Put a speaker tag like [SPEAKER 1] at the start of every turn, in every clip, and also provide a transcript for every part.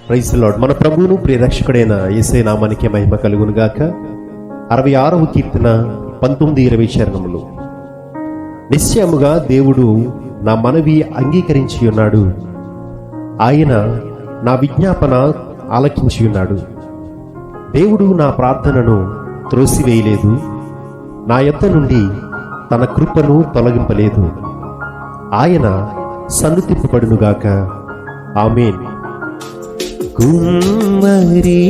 [SPEAKER 1] Praise the lord. మన ప్రభువును ప్రియరక్షకుడైన యేసయ్య నామానికి మహిమ కలుగును గాక. 66వ కీర్తన 19-20 చరణములు. నిశ్చయముగా దేవుడు నా మనవి అంగీకరించి ఉన్నాడు, ఆయన నా విజ్ఞాపన ఆలకించి ఉన్నాడు. దేవుడు నా ప్రార్థనను త్రోసివేయలేదు, నా యొద్ద నుండి తన కృపను తొలగింపలేదు. ఆయన సన్నుతింపబడునుగాక. ఆమేన్.
[SPEAKER 2] కుమ్మరి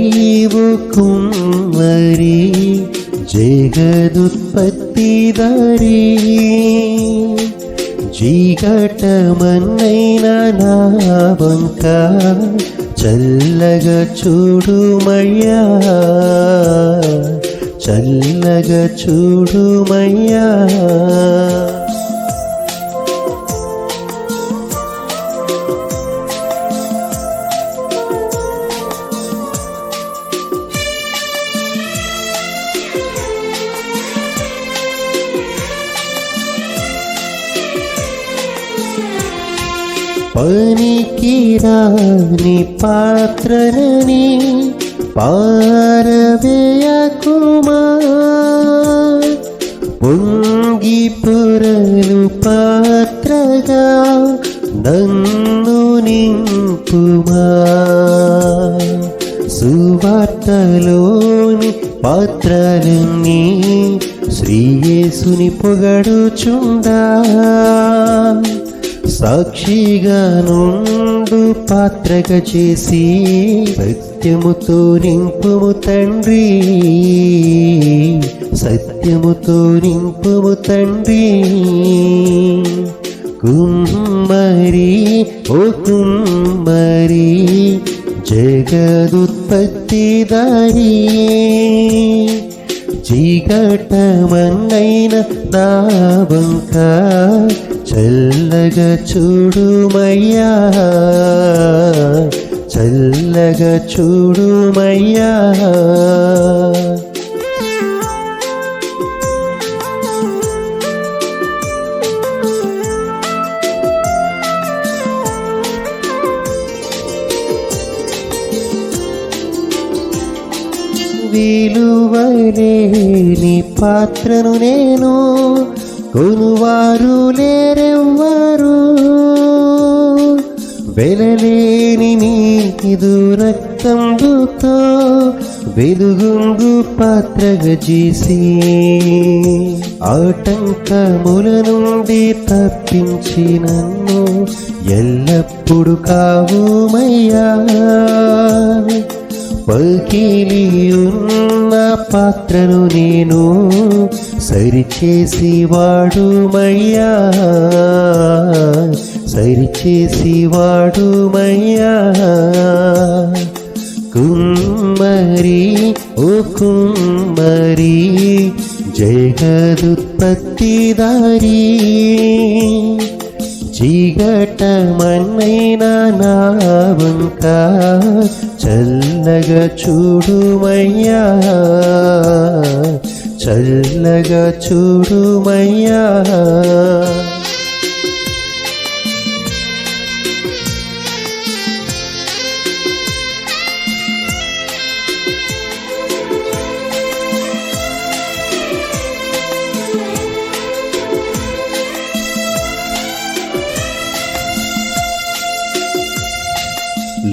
[SPEAKER 2] ఓ కుమ్మరి, జగదుత్పత్తిదారి, జీగటమన్నైన నా వంక చల్లగా చూడుమయ్యా, చల్లగా చూడుమయ్యా. పనికిరాని పాత్రలని పారవేయకుమా, పొంగి పొరలు పాత్రగా నన్ను నింపుమా. సువార్తలోని పాత్రలన్నీ శ్రీ యేసుని పొగడుచుండా, సాక్షిగా నుండు పాత్రగా చేసి సత్యముతో నింపుము తండ్రి, సత్యముతో నింపుము తండ్రి. కుమ్మరి ఓ కుమ్మరి, జగదుత్పత్తిదారి, జీగటమన్నైన నా వంక చల్లగా చూడుమయ్యా, చల్లగా చూడుమయ్యా. విలువలేని పాత్రను నేను, కొనువారు లేరెవ్వరు. వెలలేని నీదు రక్తంతో వెలుగుంగు పాత్రగా చేసి, ఆటంకముల నుండి తప్పించి నన్ను ఎల్లప్పుడు కావుమయ్యా. పగిలి ఉన్న పాత్రను నేను సరిచేసి వాడుమయ్యా, సరిచేసి వాడుమయ్యా. కుమ్మరి ఓ కుమ్మరి, జగదుత్పత్తిదారి, జీగటమన్నైన నా వంక చల్లగా చూడుమయ్యా, చల్లగా చూడుమయ్యా.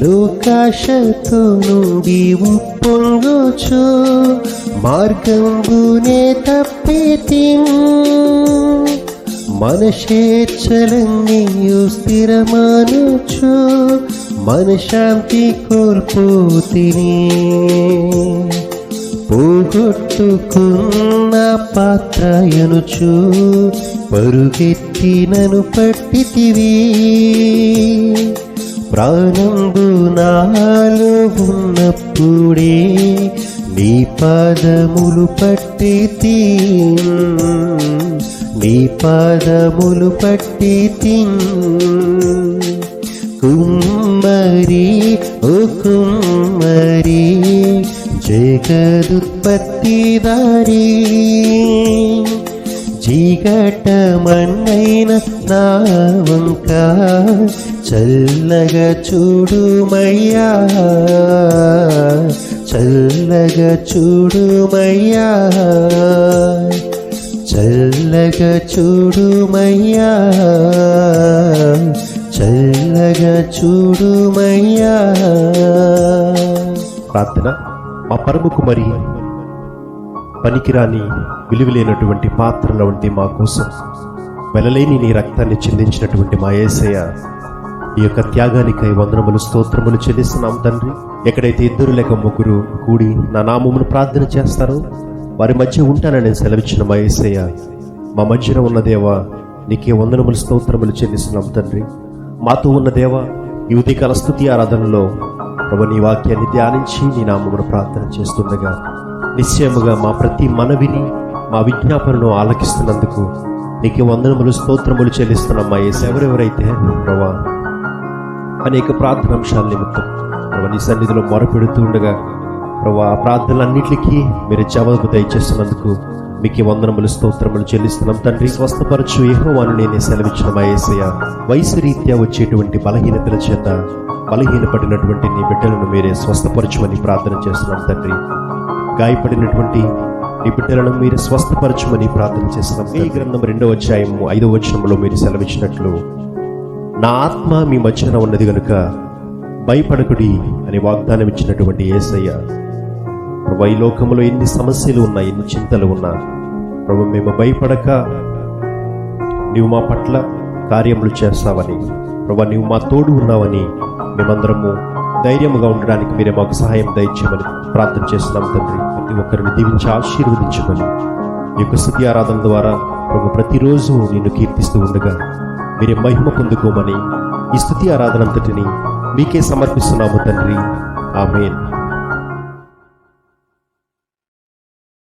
[SPEAKER 2] లోకాశతో నుండి ఉప్పొంగుచు మార్గంబునే తప్పితి, మనశేచ్ఛలన్నీయు స్థిరమానుచు మనశాంతి కోల్పోతిని. పోగొట్టుకున్న పాత్రయనుచు పరుగెత్తి నన్ను పట్టితివి, ప్రాణంబు నాలో ఉన్నప్పుడే నీ పాదములు పట్టితి, నీ పాదములు పట్టితి. కుమ్మరి ఓ కుమ్మరి, జగదుత్పత్తిదారి, చీకటమన్నైన నా వంక చల్లగా చూడుమయ్యా, చల్లగా చూడుమయ్యా, చల్లగా చూడుమయ్యా, చల్లగా చూడుమయ్యా.
[SPEAKER 1] ప్రార్థన. మా పరమ కుమారి పనికిరాని విలువలేనటువంటి పాత్రల వంటి మా కోసం వెలలేని నీ రక్తాన్ని చిందించినటువంటి మా యేసయ్య, ఈ యొక్క త్యాగానికై వందనములు స్తోత్రములు చెల్లిస్తున్నాం తండ్రి. ఎక్కడైతే ఇద్దరు లేక ముగ్గురు కూడి నా నామమును ప్రార్థన చేస్తారో వారి మధ్య ఉంటానని సెలవిచ్చిన మా యేసయ్య, మా మధ్యన ఉన్న దేవా నీకే వందనములు స్తోత్రములు చెల్లిస్తున్నాం తండ్రి. మాతో ఉన్న దేవా ఈ ఉదయకాల స్తుతి ఆరాధనలో ప్రభు నీ వాక్యాన్ని ధ్యానించి నీ నామమును ప్రార్థన చేస్తుండగా నిశ్చయముగా మా ప్రతి మనవిని మా విజ్ఞాపనను ఆలకిస్తున్నందుకు నీకు వందనములు స్తోత్రములు చెల్లిస్తున్నాం మా యేసు. ఎవరెవరైతే ప్రభా అనేక ప్రార్థనాంశాల నిమిత్తం ప్రభు నీ సన్నిధిలో మొరపెడుతూ ఉండగా ప్రభా ఆ ప్రార్థనలన్నిటికీ మీరు జవాబు దయచేస్తున్నందుకు మీకు వందనములు స్తోత్రములు చెల్లిస్తున్నాం తండ్రి. స్వస్థపరచు యెహోవాను నేనే సెలవిచ్చిన మా యేసయ్య, వయసు రీత్యా వచ్చేటువంటి బలహీనతల చేత బలహీనపడినటువంటి నీ బిడ్డలను మీరే స్వస్థపరచుమని ప్రార్థన చేస్తున్నాం తండ్రి. గాయపడినటువంటి నీ బిడ్డలను మీరు స్వస్థపరచమని ప్రార్థన చేస్తున్నాం. ఈ గ్రంథం 2వ అధ్యాయము 5వ వచనంలో మీరు సెలవిచ్చినట్లు, నా ఆత్మ మీ మధ్యన ఉన్నది గనుక భయపడకుడి అని వాగ్దానం ఇచ్చినటువంటి యేసయ్య, ప్రభు ఈ లోకంలో ఎన్ని సమస్యలు ఉన్నా, ఎన్ని చింతలు ఉన్నా ప్రభు మేము భయపడక నీవు మా పట్ల కార్యములు చేస్తావని, ప్రభు నీవు మా తోడు ఉన్నావని మేమందరము ధైర్యముగా ఉండడానికి మీరే మాకు సహాయం దయచేయమని ప్రార్థన చేస్తున్నాం తండ్రి. ప్రతి ఒక్కరిని దీవించి ఆశీర్వదించమని ఈ యొక్క స్తుతి ఆరాధన ద్వారా ప్రభు ప్రతిరోజు నిన్ను కీర్తిస్తూ ఉండగా మీరే మహిమ పొందుకోమని ఈ స్తుతి ఆరాధన అంతటిని మీకే సమర్పిస్తున్నాము తండ్రి. ఆమేన్.